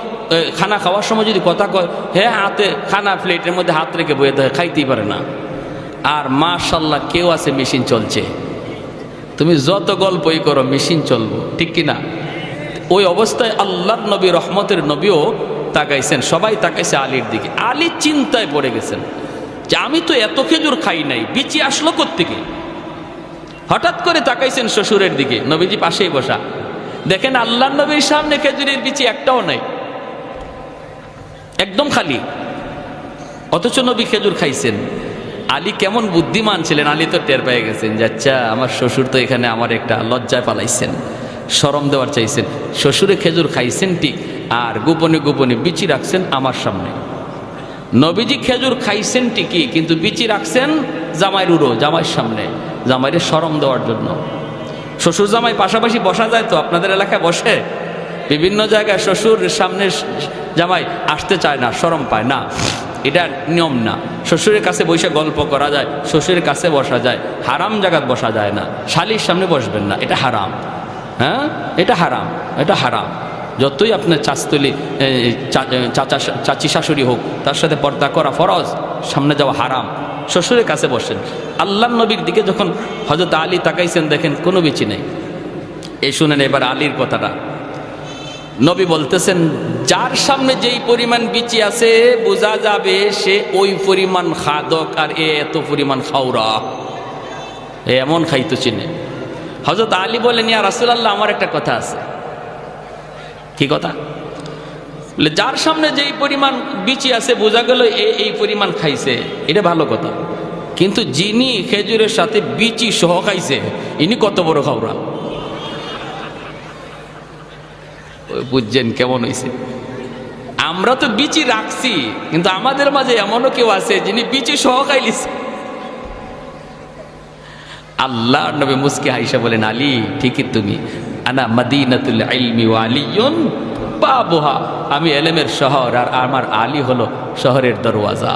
খানা খাওয়ার সময় যদি কথা কয়, হ্যাঁ, হাতে খানা প্লেটের মধ্যে হাত রেখে বয়ে দেয়, খাইতেই পারে না। আর মাশাআল্লাহ কেউ আছে মেশিন চলছে, তুমি যত গল্পই করো মেশিন চলবো, ঠিক কিনা? ওই অবস্থায় আল্লাহর নবী, রহমতের নবীও তাকাইছেন, সবাই তাকাইছে আলীর দিকে। আলী চিন্তায় পড়ে গেছেন যে আমি তো এত খেজুর খাই নাই, বিচি আসলো কোত্থেকে? হঠাৎ করে তাকাইছেন শ্বশুরের দিকে, নবীজি পাশেই বসা, দেখেন আল্লাহর নবীর সামনে খেজুরের বিচি একটাও নাই, একদম খালি, অথচ নবী খেজুর খাইছেন। আলী কেমন বুদ্ধিমান ছিলেন, আলী তো টের পেয়ে গেছেন যে আচ্ছা, আমার শ্বশুর তো এখানে আমার একটা লজ্জায় পালাইছেন, শরম দেওয়ার চাইছেন। শ্বশুরে খেজুর খাইছেন ঠিক, আর গোপনে গোপনে বিচি রাখছেন আমার সামনে। নবীজি খেজুর খাইছেন ঠিকই, কিন্তু বিচি রাখছেন জামাইয়ের উড়ো, জামাইয়ের সামনে, জামাইরে শরম দেওয়ার জন্য। শ্বশুর জামাই পাশাপাশি বসা যায় তো? আপনাদের এলাকায় বসে? বিভিন্ন জায়গায় শ্বশুর সামনে জামাই আসতে চায় না, শরম পায় না, এটা নিয়ম না। শ্বশুরের কাছে বসে গল্প করা যায়, শ্বশুরের কাছে বসা যায়, হারাম জায়গায় বসা যায় না। শালির সামনে বসবেন না, এটা হারাম। হ্যাঁ, এটা হারাম, এটা হারাম। যতই আপনার চাচতলি চাচি শাশুড়ি হোক, তার সাথে পর্দা করা ফরজ, সামনে যাওয়া হারাম। শ্বশুরের কাছে বসেন। আল্লাহর নবীর দিকে যখন হযরত আলী তাকাইছেন, দেখেন কোনো বিচি নেই। এই শুনেন এবার আলীর কথাটা। নবী বলতেছেন, যার সামনে যেই পরিমাণ বিচি আছে বোঝা যাবে সে ওই পরিমাণ খাদক, আর এত পরিমাণ খাওরা, এমন খাইতো চিনে। হযরত আলী বলেন, ইয়া রাসূলুল্লাহ, আমার একটা কথা আছে। কি কথা? বলে, যার সামনে যেই পরিমাণ বিচি আছে বোঝা গেল এই পরিমাণ খাইছে, এটা ভালো কথা, কিন্তু যিনি খেজুরের সাথে বিচি সহ খাইছে ইনি কত বড় খাওয়া। বুঝছেন কেমন হয়েছে? আমরা তো বিচি রাখছি, কিন্তু আমাদের মাঝে এমনও কেউ আছে যিনি বিচি সহ খাইলিছে। আল্লাহ নবী মুস্কি হাইসা বলেন, আলী, ঠিকই তুমি, আনা মাদিনাতুল ইলমি ওয়া আলিয়ুন বাবুহা, আমি এলেমের শহর আর আমার আলী হলো শহরের দরওয়াজা।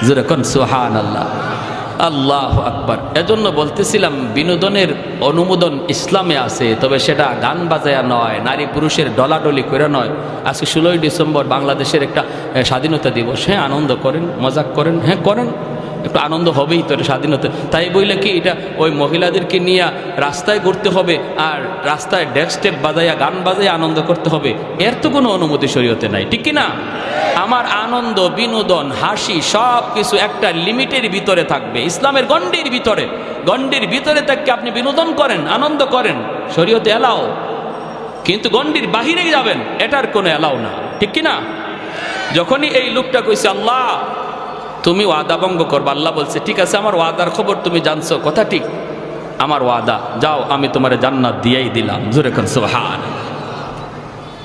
যেরকম সুবহানাল্লাহ, আল্লাহু আকবার। এজন্য বলতেছিলাম, বিনোদনের অনুমোদন ইসলামে আছে, তবে সেটা গান বাজায়া নয়, নারী পুরুষের ডলাডলি করে নয়। আজকে 16ই ডিসেম্বর বাংলাদেশের একটা স্বাধীনতা দিবস। হ্যাঁ, আনন্দ করেন, মজাক করেন, হ্যাঁ করেন, একটু আনন্দ হবেই তো স্বাধীনতা। তাই বইলে কি এটা ওই মহিলাদেরকে নিয়ে রাস্তায় ঘুরতে হবে আর রাস্তায় ডেস্ক স্টেপ বাজাইয়া গান বাজাইয়া আনন্দ করতে হবে? এর তো কোনো অনুমতি শরীয়তে নাই, ঠিক কিনা? আমার আনন্দ, বিনোদন, হাসি সব কিছু একটা লিমিটের ভিতরে থাকবে, ইসলামের গণ্ডির ভিতরে। গণ্ডির ভিতরে থাকতে আপনি বিনোদন করেন, আনন্দ করেন, শরীয়তে এলাও, কিন্তু গণ্ডির বাহিরেই যাবেন এটার কোনো এলাও না, ঠিক কিনা? যখনই এই লোকটা কইছে, আল্লাহ তুমি ওয়াদা ভঙ্গ করবা, আল্লাহ বলছে, ঠিক আছে, আমার ওয়াদার খবর তুমি জানছো, কথা ঠিক, আমার ওয়াদা, যাও আমি তোমার জান্নাত দিয়েই দিলাম। জোরে কোন সুবহান।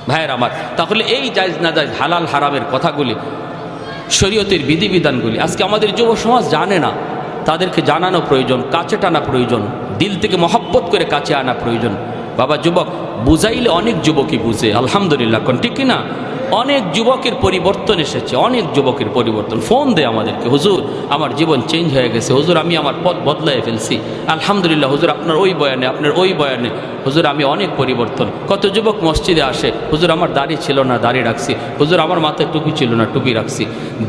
ভাইয়ের আমার, তাহলে এই জায়েজ না জায়েজ, হালাল হারামের কথাগুলি, শরীয়তের বিধিবিধানগুলি আজকে আমাদের যুব সমাজ জানে না। তাদেরকে জানানো প্রয়োজন, কাছে টানা প্রয়োজন, দিল থেকে মহব্বত করে কাছে আনা প্রয়োজন। বাবা যুবক, বুঝাইলে অনেক যুবকই বুঝে, আলহামদুলিল্লাহ, কোন ঠিক কিনা? অনেক যুবকের পরিবর্তন এসেছে, অনেক যুবকের পরিবর্তন। ফোন দেয় আমাদেরকে, হুজুর আমার জীবন চেঞ্জ হয়ে গেছে, হুজুর আমি আমার পথ বদলায় ফেলছি, আলহামদুলিল্লাহ হুজুর, আপনার ওই বয়ানে, আপনার ওই বয়ানে হুজুর আমি অনেক পরিবর্তন। কত যুবক মসজিদে আসে, হুজুর আমার দাড়ি ছিল না, দাড়ি রাখছি, হুজুর আমার মাথায় টুপি ছিল না, টুপি রাখছি।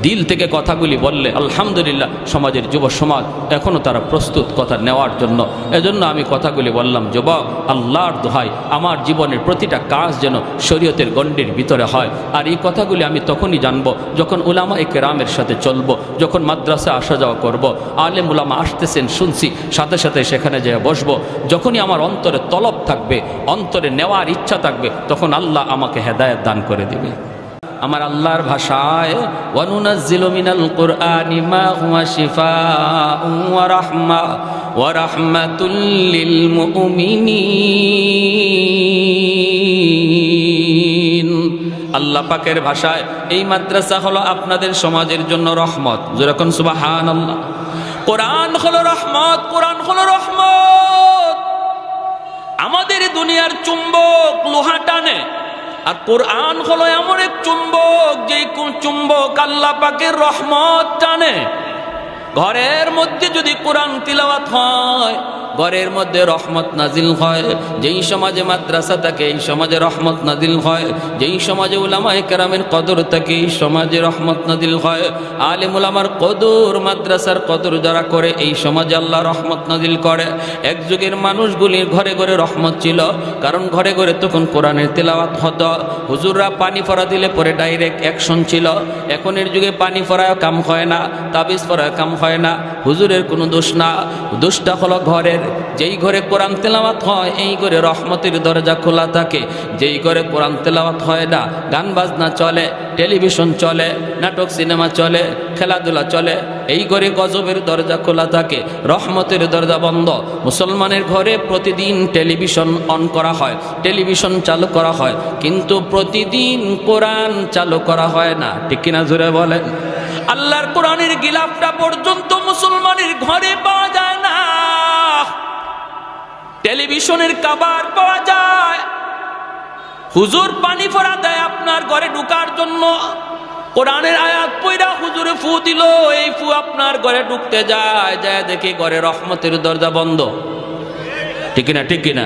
দিল থেকে কথাগুলি বললে আলহামদুলিল্লাহ সমাজের যুব সমাজ এখনও তারা প্রস্তুত কথা নেওয়ার জন্য। এজন্য আমি কথাগুলি বললাম, যুবক, আল্লাহর দোহাই, আমার জীবনের প্রতিটা কাজ যেন শরীয়তের গণ্ডির ভিতরে হয়। আর এই কথাগুলি আমি তখনই জানবো যখন উলামায়ে কেরামের সাথে চলবো, যখন মাদ্রাসা আসা যাওয়া করব, আলেম উলামা আসতেছেন শুনছি, সাথে সাথে সেখানে যেয়ে বসবো। যখনই আমার অন্তরে তলব থাকবে, অন্তরে নেওয়ার ইচ্ছা থাকবে, তখন আল্লাহ আমাকে হেদায়েত দান করে দিবে। আমার আল্লাহর ভাষায়, ওয়ানুনাজ্জিলু মিনাল কুরআনি মা হুয়া শিফাউন ওয়া রাহমাতুল লিল মুমিনিন। আল্লাহ পাকের ভাষায় এই মাদ্রাসা হলো আপনাদের সমাজের জন্য রহমত। যেরকম সুবহানাল্লাহ। কোরআন হলো রহমত, কোরআন হলো রহমত। আমাদের দুনিয়ার চুম্বক লোহা টানে, আর কোরআন হলো এমন এক চুম্বক, যেই চুম্বক আল্লাহ পাকের রহমত টানে। ঘরের মধ্যে যদি কোরআন তিলাওয়াত হয়, ঘরের মধ্যে রহমত নাজিল হয়। যেই সমাজে মাদ্রাসা থাকে, এই সমাজে রহমত নাজিল হয়। যেই সমাজে উলামায়ে কেরামের কদর থাকে, এই সমাজে রহমত নাজিল হয়। আলেম উলামার কদর, মাদ্রাসার কদর যারা করে, এই সমাজে আল্লাহ রহমত নাজিল করে। এক যুগের মানুষগুলির ঘরে ঘরে রহমত ছিল, কারণ ঘরে ঘরে তখন কোরআনের তিলাওয়াত হতো। হুজুররা পানি ফোড়া দিলে পরে ডাইরেক্ট অ্যাকশন ছিল। এখনের যুগে পানি ফোড়ায় কাম হয় না, তাবিজ ফোড়ায় কাম হয় না। হুজুরের কোনো দোষ না, দোষটা হলো ঘরের। যেই ঘরে কোরআন তেলাওয়াত হয়, এই ঘরে রহমতের দরজা খোলা থাকে। যেই ঘরে কোরআন তেলাওয়াত হয় না, গান বাজনা চলে, টেলিভিশন চলে, নাটক সিনেমা চলে, খেলাধুলা চলে, এই ঘরে গজবের দরজা খোলা থাকে, রহমতের দরজা বন্ধ। মুসলমানের ঘরে প্রতিদিন টেলিভিশন অন করা হয়, টেলিভিশন চালু করা হয়, কিন্তু প্রতিদিন কোরআন চালু করা হয় না, ঠিক কিনা জোরে বলেন? আল্লাহর কোরআনের গিলাফটা পর্যন্ত মুসলমানের ঘরে পাওয়া যায় না। টেলিভিশনের কভার পাওয়া যায়। হুজুর পানি ফোড়া দেয় আপনার ঘরে ঢুকার জন্য, কোরআনের আয়াত পড়া হুজুরে ফু দিল, এই ফু আপনার ঘরে ঢুকতে যায়, যায় দেখি ঘরে রহমতের দরজা বন্ধ, ঠিক কিনা? ঠিক কিনা?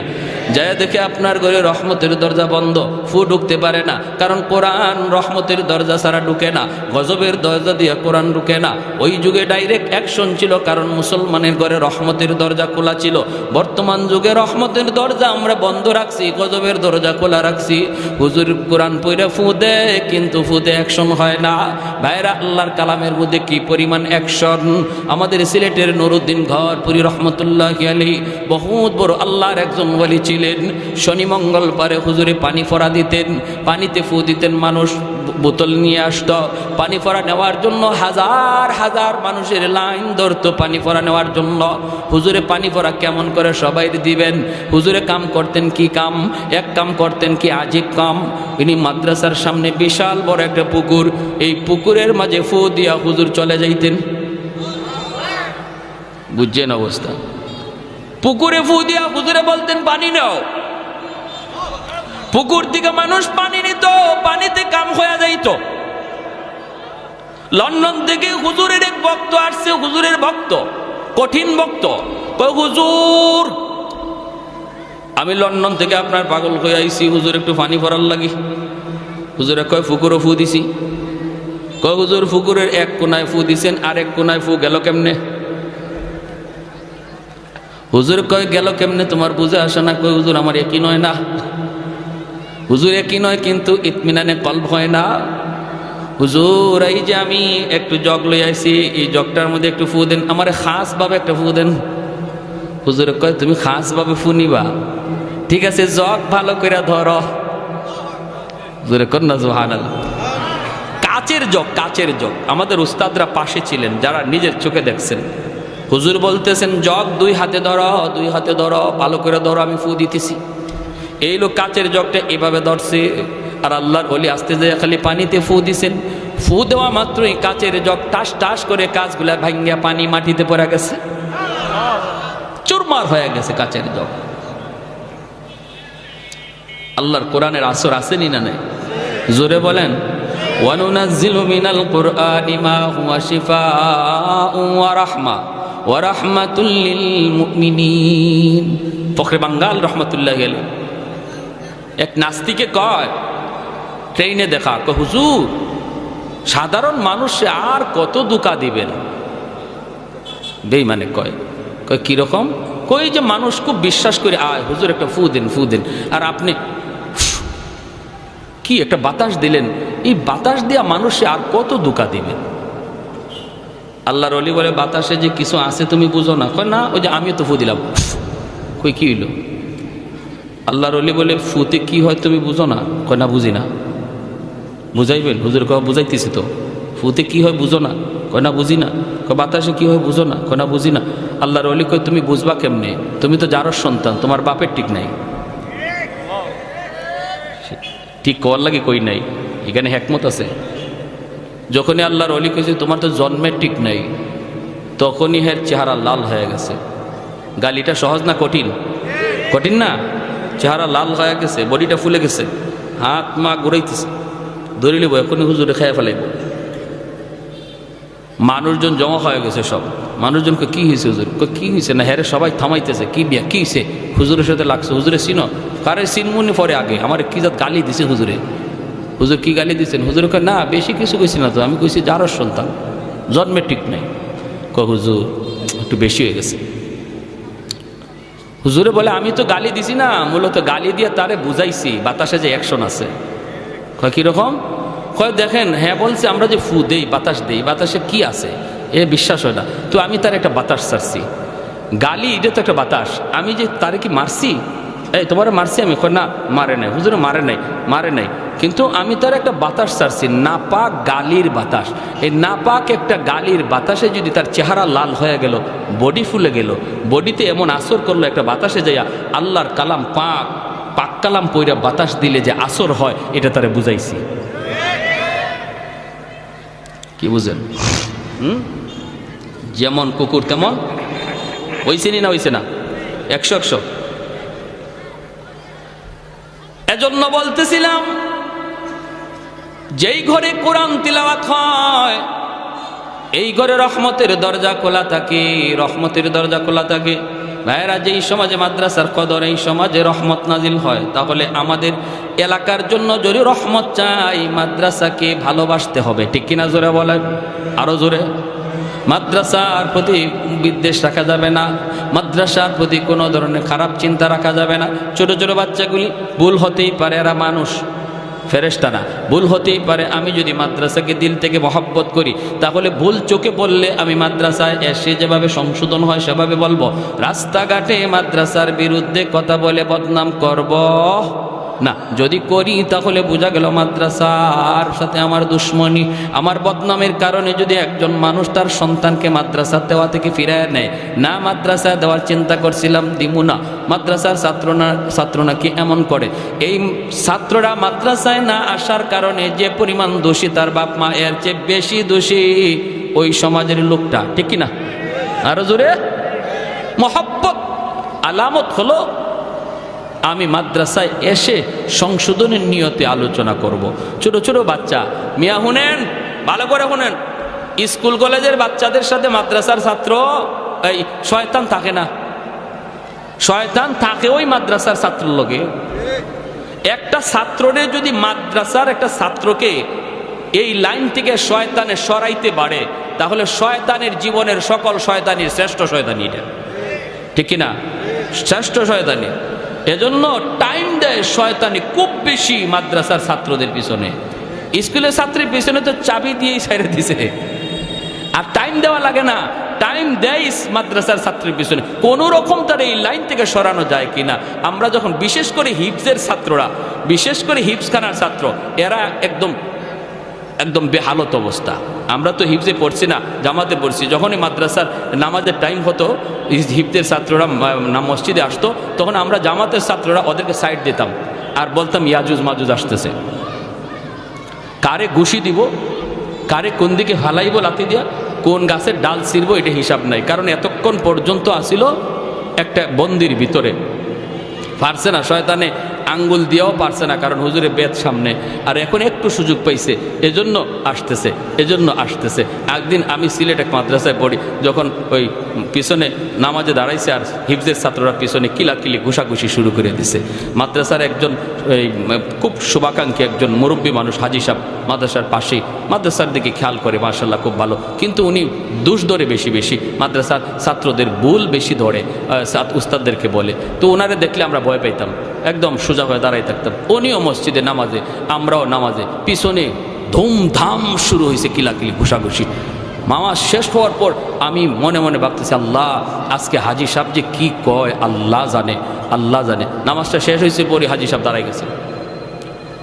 যায় দেখে আপনার ঘরে রহমতের দরজা বন্ধ, ফু ঢুকতে পারে না, কারণ কোরআন রহমতের দরজা ছাড়া ঢুকে না, গজবের দরজা দিয়ে কোরআন ঢুকে না। ওই যুগে ডাইরেক্ট অ্যাকশন ছিল, কারণ মুসলমানের ঘরে রহমতের দরজা খোলা ছিল। বর্তমান যুগে রহমতের দরজা আমরা বন্ধ রাখছি, গজবের দরজা খোলা রাখছি। হুজুর কোরআন পড়ে ফু দেয়, কিন্তু ফুতে অ্যাকশন হয় না। ভাইরা, আল্লাহর কালামের মধ্যে কি পরিমাণ অ্যাকশন! আমাদের সিলেটের নুরুদ্দিন ঘরপুরি রহমতুল্লাহি আলাইহি বহুত বড় আল্লাহর একজন ওলি ছিলেন। শনি মঙ্গলবারে হুজুরে পানি ফোড়া দিতেন, পানিতে ফু দিতেন, মানুষ বোতল নিয়ে আসতো পানি ফোড়া নেওয়ার জন্য। হাজার হাজার মানুষের লাইন ধরতো পানি ফোড়া নেওয়ার জন্য। হুজুরে পানি ফোড়া কেমন করে সবাই দিবেন? হুজুরে কাম করতেন কি কাম? এক কাম করতেন কি আজীব কাম। ইনি মাদ্রাসার সামনে বিশাল বড় একটা পুকুর, এই পুকুরের মাঝে ফু দিয়া হুজুর চলে যাইতেন। বুঝছেন অবস্থা? পুকুরে ফু দিয়া হুজুরে বলতেন পানি নাও। পুকুর থেকে মানুষ পানি নিত, পানিতে কাম হয়ে যাইত। লন্ডন থেকে হুজুরের এক ভক্ত আসছে, হুজুরের ভক্ত, কঠিন ভক্ত। কয় হুজুর, আমি লন্ডন থেকে আপনার পাগল হয়ে আইছি, হুজুর একটু পানি ভরার লাগি। হুজুরে কয় পুকুরও ফু দিছি। কয় হুজুর, পুকুরের এক কোনায় ফু দিছেন, আর এক কোনায় ফু গেল কেমনে? হুজুর কয় গেল কেমনে তোমার বুঝে আসে না? কয় হুজুর, আমার একই নয় না। হুজুর একই নয়, কিন্তু ইতমিনানে কলব হয় না। হুজুর, এই যে আমি একটু জগ লই আইছি, এই জগটার মধ্যে একটু ফু দেন, আমার খাস ভাবে একটা ফু দেন। হুজুর কয় তুমি খাস ভাবে ফু নিবা? ঠিক আছে, জগ ভালো করে ধরো। হুজুরে কর না সুবহানাল্লাহ। কাচের জগ, কাচের জগ। আমাদের উস্তাদরা পাশে ছিলেন, যারা নিজের চোখে দেখছেন। হুজুর বলতেছেন জগ দুই হাতে ধরো, দুই হাতে ধরো, ভালো করে ধরো, আমি ফু দিতেছি। এই লোক কাচের জগটা এভাবে ধরছে, আর আল্লাহর ওলি আস্তে যায় খালি পানিতে ফু দিছেন। ফু দেওয়া মাত্রই কাচের জগ টাস টাস করে কাচগুলা ভাঙ্গিয়া পানি মাটিতে পড়ে গেছে, চুরমার হয়ে গেছে কাচের জগ। আল্লাহর কোরআনের আসর আসেনি না নাই? জোরে বলেন। ওয়ানুনাজ্জিলু মিনাল কুরআনি মা হুয়া শিফাউন ওয়া রাহমা ওয়া রাহমাতুল লিল মুমিনিন। ফখরে বাঙ্গাল রহমাতুল্লাহি আলাইহি এক নাস্তিকে কয়, ট্রেনে দেখা, কয় হুজুর, সাধারণ মানুষে আর কত দুকা দিবেন? বেঈমানে কয়, কয় কিরকম? কই যে মানুষ খুব বিশ্বাস করে আয় হুজুর একটা ফু দিন, ফু দিন, আর আপনি কি একটা বাতাস দিলেন, এই বাতাস দিয়া মানুষে আর কত দুকা দিবেন? আল্লাহর ওলি বলে, বাতাসে যে কিছু আছে তুমি বুঝো না? কয় না, ওই যে আমিও তো ফু দিলাম। কই কি হইল? আল্লাহর ওলি বলে, ফুতে কি হয় তুমি বুঝো না? কয় না, বুঝি না। বুঝাইবেন? হুজুর কয় বুঝাইতেছি তো। ফুতে কি হয় বুঝো না? কয় না, বুঝি না। কয় বাতাসে কি হয় বুঝো না? কয় না, বুঝি না। আল্লাহর ওলি কয়, তুমি বুঝবা কেমনে? তুমি তো যারর সন্তান, তোমার বাপের ঠিক নাই। ঠিক কর লাগে কই নাই, এখানে হেকমত আছে। যখনই আল্লাহর ওলি কইছে তোমার তো জন্মের ঠিক নাই, তখনই হের চেহারা লাল হয়ে গেছে। গালিটা সহজ না কঠিন? কঠিন না? চেহারা লাল হয়ে গেছে, বডিটা ফুলে গেছে, হাত মা ঘুরাইতেছে, ধরে লিব এখনই হুজুরে খেয়ে ফেলাইব। মানুষজন জমা হয়ে গেছে সব। মানুষজনকে কি হয়েছে হুজুর? কি হয়েছে না? হ্যাঁ সবাই থামাইতেছে, কি বিয়া কি হয়েছে? হুজুরের সাথে লাগছে। হুজুরে চিনো? কারে চিনমুনি পরে আগে আমার কি জাত গালি দিছে হুজুরে। হুজুর কি গালি দিচ্ছেন? হুজুর কয় না, বেশি কিছু কইছি না তো, আমি কইছি যারর সন্তান, জন্মের ঠিক নাই। কয় হুজুর একটু বেশি হয়ে গেছে। হুজুরে বলে, আমি তো গালি দিছি না, মূলত গালি দিয়ে তারে বুঝাইছি বাতাসে যে অ্যাকশন আছে। কয় কিরকম? কয় দেখেন, হ্যাঁ বলছে আমরা যে ফু দেই, বাতাস দেই, বাতাসে কি আছে এ বিশ্বাস হয় না, তো আমি তার একটা বাতাস ছাড়ছি। গালি এটা তো একটা বাতাস, আমি যে তারে কি মারছি? এই তোমার মারছি আমি? কয় না, মারে নাই। হুজুরে মারে নাই, মারে নাই, কিন্তু আমি তার একটা বাতাস ছাড়ছি, নাপাক গালির বাতাস। এই নাপাক একটা গালির বাতাসে যদি তার চেহারা লাল হয়ে গেল, বডি ফুলে গেল, বডিতে এমন আসর করলো একটা বাতাসে যাইয়া, আল্লাহর কালাম পাক পাক কালাম পইরা বাতাস দিলে যে আসর হয়, এটা তারে বুঝাইছি। কি বুঝেন? যেমন কুকুর তেমন হইছে না? হইছে না? 100-100। এজন্য বলতেছিলাম, যেই ঘরে কোরআন তিলাওয়াত হয় এই ঘরে রহমতের দরজা খোলা থাকে, রহমতের দরজা খোলা থাকে। ভাইয়েরা, যেই সমাজে মাদ্রাসার কদর, এই সমাজে রহমত নাজিল হয়, তাহলে আমাদের এলাকার জন্য যদি রহমত চাই, মাদ্রাসাকে ভালোবাসতে হবে। ঠিক কিনা? জোরে বলেন, আরো জোরে। মাদ্রাসার প্রতি বিদ্বেষ রাখা যাবে না, মাদ্রাসার প্রতি কোনো ধরনের খারাপ চিন্তা রাখা যাবে না। ছোট ছোট বাচ্চাগুলি ভুল হতেই পারে, এরা মানুষ, ফেরেশতা না, ভুল হতেই পারে। আমি যদি মাদ্রাসাকে দিল থেকে মহব্বত করি, তাহলে ভুল চোখে বললে আমি মাদ্রাসায় এসে যেভাবে সংশোধন হয় সেভাবে বলবো। রাস্তাঘাটে মাদ্রাসার বিরুদ্ধে কথা বলে বদনাম করব না। যদি করি তাহলে বোঝা গেল মাদ্রাসার সাথে আমার দুশ্মনী। আমার বদনামের কারণে যদি একজন মানুষ তার সন্তানকে মাদ্রাসা দেওয়া থেকে ফিরায় নেয়, না মাদ্রাসায় দেওয়ার চিন্তা করছিলাম, দিমু না, মাদ্রাসার ছাত্র নাকি এমন করে, এই ছাত্ররা মাদ্রাসায় না আসার কারণে যে পরিমাণ দোষী তার বাপ মা, এর চেয়ে বেশি দোষী ওই সমাজের লোকটা। ঠিক কিনা? আরো জোরে। মহব্বত আলামত হলো আমি মাদ্রাসায় এসে সংশোধনের নিয়তে আলোচনা করব। ছোট ছোট বাচ্চা, মিয়া শুনেন, ভালো করে শুনেন, স্কুল কলেজের বাচ্চাদের সাথে মাদ্রাসার ছাত্র এই শয়তান থাকে না, শয়তান থাকে ওই মাদ্রাসার ছাত্রের লগে। একটা ছাত্ররে যদি মাদ্রাসার একটা ছাত্রকে এই লাইন থেকে শয়তানে সরাইতে পারে, তাহলে শয়তানের জীবনের সকল শয়তানির শ্রেষ্ঠ শয়তানি এটা। ঠিক কিনা? শ্রেষ্ঠ শয়তানি। এজন্য টাইম দেয় শয়তানি খুব বেশি মাদ্রাসার ছাত্রদের পিছনে। স্কুলের ছাত্রের পিছনে তো চাবি দিয়েই ছেড়ে দিছে, আর টাইম দেওয়া লাগে না, টাইম দেয় মাদ্রাসার ছাত্রের পিছনে কোন রকম তার এই লাইন থেকে সরানো যায় কিনা। আমরা যখন বিশেষ করে হিফজের ছাত্ররা, বিশেষ করে হিফজখানার ছাত্র, এরা একদম একদম বেহালত অবস্থা। আমরা তো হিফজে পড়ছি না, জামাতে পড়ছি। যখনই মাদ্রাসার নামাজের টাইম হতো, হিফজের ছাত্ররা মসজিদে আসতো, তখন আমরা জামাতের ছাত্ররা ওদেরকে সাইড দিতাম আর বলতাম ইয়াজুজ মাজুজ আসতেছে। কারে ঘুষি দিব, কারে কোন দিকে হালাইব লাথি দিয়া, কোন গাছের ডাল ছিঁড়বো, এটা হিসাব নাই। কারণ এতক্ষণ পর্যন্ত আসিল একটা বন্দির ভিতরে, পারছে না, শয়তানে আঙ্গুল দিয়েও পারছে না, কারণ হুজুরে বেদ সামনে। আর এখন একটু সুযোগ পাইছে, এজন্য আসতেছে, এজন্য আসতেছে। একদিন আমি সিলেট এক মাদ্রাসায় পড়ি, যখন ওই পিছনে নামাজে দাঁড়াইছে আর হিফজের ছাত্ররা পিছনে কিলাকিলি ঘুষাঘুষি শুরু করে দিছে। মাদ্রাসার একজন এই খুব শুভাকাঙ্ক্ষী একজন মুরব্বী মানুষ, হাজি সাহেব, মাদ্রাসার পাশেই, মাদ্রাসার দিকে খেয়াল করে, মাশাআল্লাহ খুব ভালো, কিন্তু উনি দোষ ধরে বেশি বেশি, মাদ্রাসার ছাত্রদের ভুল বেশি ধরে, উস্তাদদেরকে বলে। তো ওনারে দেখলে আমরা ভয় পাইতাম, একদম সোজা হয়ে দাঁড়াই থাকতাম। উনিও মসজিদে নামাজে, আমরাও নামাজে, পিছনে ধুমধাম শুরু হয়েছে কিলাকিলি ঘুষাঘুষি। নামাজ শেষ হওয়ার পর আমি মনে মনে ভাবতেছি, আল্লাহ আজকে হাজি সাহেব যে কি কয় আল্লাহ জানে, আল্লাহ জানে। নামাজটা শেষ হয়েছে, পরে হাজি সাহেব দাঁড়াই গেছে,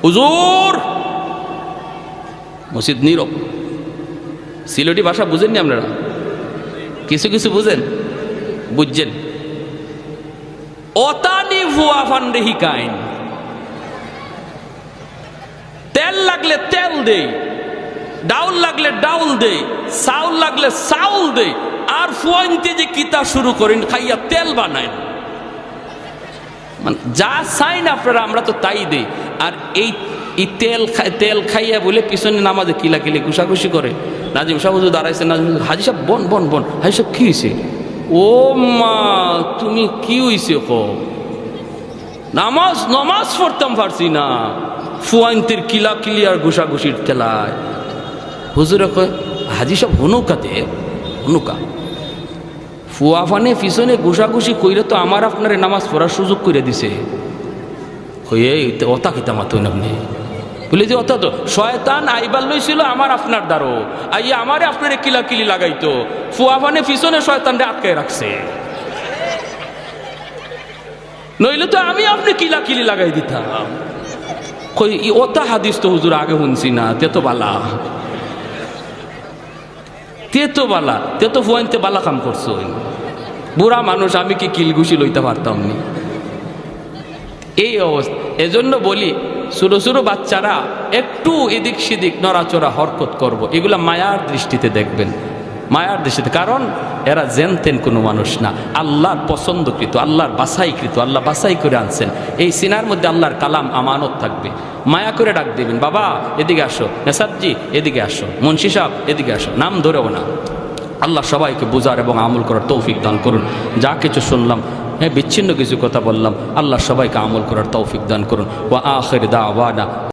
হুজুর। মসজিদ নীরব। সিলেটি ভাষা বুঝেননি আপনারা? কিছু কিছু বুঝেন, বুঝছেন? অতানি ভুয়া ফান্ডে হিকাইন, তেল লাগলে তেল দেই, ডাউল লাগলে ডাউল দেই, চাউল লাগলে চাউল দেই, আর ফুয়াইনতে যে কিতা শুরু করেন, খাইয়া তেল বানায়, মানে যা চাই না আপনারা, আমরা তো তাই দেই। আর এই তেল খাইয়া বলে পিছনে নামাজে কিলাকিলি ঘুষাঘুষি করে। নাজিম সাহেব হুজুর দাঁড়াইছে, নাজিম হাজি সাহেব বন বন বন, হাজি সাহেব কি হয়েছে? ও মা, তুমি কি হয়েছে? নামাজ পড়তাম পারছি না, ফুয়াইনতের কিলাকিলি আর ঘুষাঘুষির তেলায়। হুজুরে কয়, হাজি সাহেব হনুকাতে হনুকা ফুয়া ফানে পিছনে ঘুষাঘুষি কইরে তো আমার আপনারে নামাজ পড়ার সুযোগ করে দিছে। অতা খেতাম আপনি বলে যে অত তো শয়তান আইবার লইছিল আমার আপনার দ্বারো, আইয়া আমারে আপনারে কিলাকিলি লাগাইতো, ফুয়া ফানে পিছনে শয়তানরে আটকায় রাখছে, নইলে তো আমি আপনি কিলাকিলি লাগাই দিতাম। কই ওটা হাদিস তো হুজুর আগে শুনছি না, তে তো বালা, তে তো বালা, তে তো ফুয়াইনতে বালা কাম করছো। বুড়া মানুষ, আমি কি কিলঘুষি লইতে পারতাম নি? এই অবস্থা। এজন্য বলি, ছোট ছোট বাচ্চারা একটু এদিক সেদিক নড়াচড়া হরকত করব, এগুলা মায়ার দৃষ্টিতে দেখবেন, মায়ার দৃষ্টিতে। কারণ এরা জেনতেন কোনো মানুষ না, আল্লাহর পছন্দকৃত, আল্লাহর বাছাইকৃত, আল্লাহ বাছাই করে আনছেন। এই সিনার মধ্যে আল্লাহর কালাম আমানত থাকবে। মায়া করে ডাক দেবেন, বাবা এদিকে আসো, নেসাদজি এদিকে আসো, মুন্সি সাহেব এদিকে আসো, নাম ধরেও না, আল্লাহ সবাইকে বুঝার এবং আমল করার তৌফিক দান করুন। যা কিছু শুনলাম, বিচ্ছিন্ন কিছু কথা বললাম, আল্লাহ সবাইকে আমল করার তৌফিক দান করুন। ওয়া আখির দাওয়ানা